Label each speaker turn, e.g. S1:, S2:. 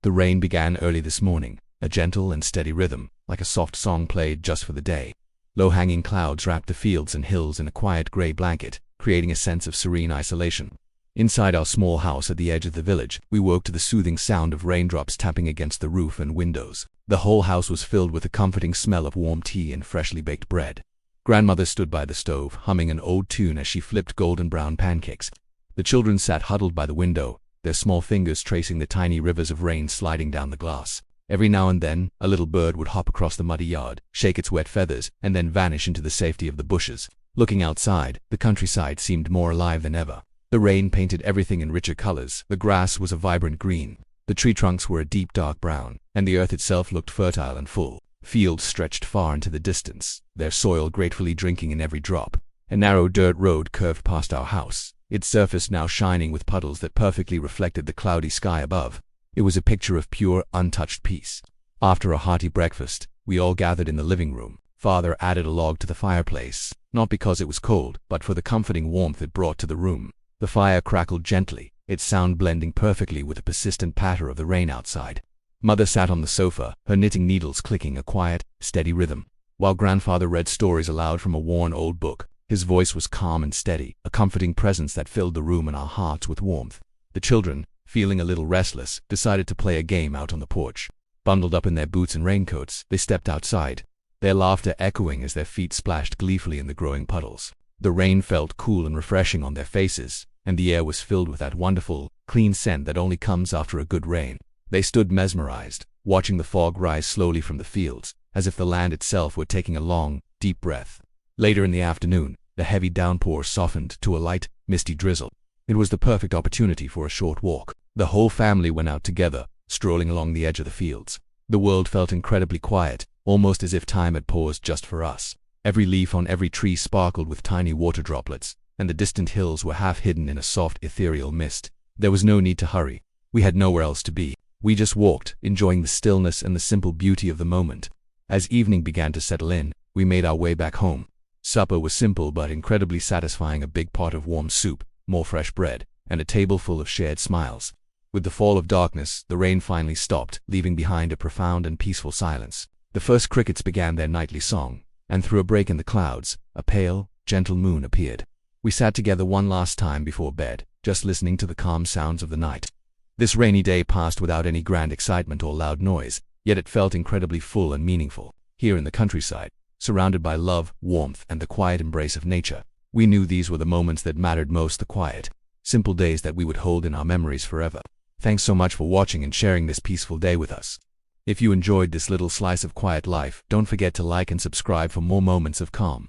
S1: The rain began early this morning, a gentle and steady rhythm, like a soft song played just for the day. Low-hanging clouds wrapped the fields and hills in a quiet gray blanket, creating a sense of serene isolation. Inside our small house at the edge of the village, we woke to the soothing sound of raindrops tapping against the roof and windows. The whole house was filled with the comforting smell of warm tea and freshly baked bread. Grandmother stood by the stove, humming an old tune as she flipped golden brown pancakes. The children sat huddled by the window, their small fingers tracing the tiny rivers of rain sliding down the glass. Every now and then, a little bird would hop across the muddy yard, shake its wet feathers, and then vanish into the safety of the bushes. Looking outside, the countryside seemed more alive than ever. The rain painted everything in richer colors. The grass was a vibrant green, the tree trunks were a deep dark brown, and the earth itself looked fertile and full. Fields stretched far into the distance, their soil gratefully drinking in every drop. A narrow dirt road curved past our house, its surface now shining with puddles that perfectly reflected the cloudy sky above. It was a picture of pure, untouched peace. After a hearty breakfast, we all gathered in the living room. Father added a log to the fireplace, not because it was cold, but for the comforting warmth it brought to the room. The fire crackled gently, its sound blending perfectly with the persistent patter of the rain outside. Mother sat on the sofa, her knitting needles clicking a quiet, steady rhythm, while Grandfather read stories aloud from a worn old book. His voice was calm and steady, a comforting presence that filled the room and our hearts with warmth. The children, feeling a little restless, decided to play a game out on the porch. Bundled up in their boots and raincoats, they stepped outside, their laughter echoing as their feet splashed gleefully in the growing puddles. The rain felt cool and refreshing on their faces, and the air was filled with that wonderful, clean scent that only comes after a good rain. They stood mesmerized, watching the fog rise slowly from the fields, as if the land itself were taking a long, deep breath. Later in the afternoon, the heavy downpour softened to a light, misty drizzle. It was the perfect opportunity for a short walk. The whole family went out together, strolling along the edge of the fields. The world felt incredibly quiet, almost as if time had paused just for us. Every leaf on every tree sparkled with tiny water droplets, and the distant hills were half hidden in a soft, ethereal mist. There was no need to hurry. We had nowhere else to be. We just walked, enjoying the stillness and the simple beauty of the moment. As evening began to settle in, we made our way back home. Supper was simple but incredibly satisfying: a big pot of warm soup, more fresh bread, and a table full of shared smiles. With the fall of darkness, the rain finally stopped, leaving behind a profound and peaceful silence. The first crickets began their nightly song, and through a break in the clouds, a pale, gentle moon appeared. We sat together one last time before bed, just listening to the calm sounds of the night. This rainy day passed without any grand excitement or loud noise, yet it felt incredibly full and meaningful. Here in the countryside, surrounded by love, warmth, and the quiet embrace of nature, we knew these were the moments that mattered most, the quiet, simple days that we would hold in our memories forever. Thanks so much for watching and sharing this peaceful day with us. If you enjoyed this little slice of quiet life, don't forget to like and subscribe for more moments of calm.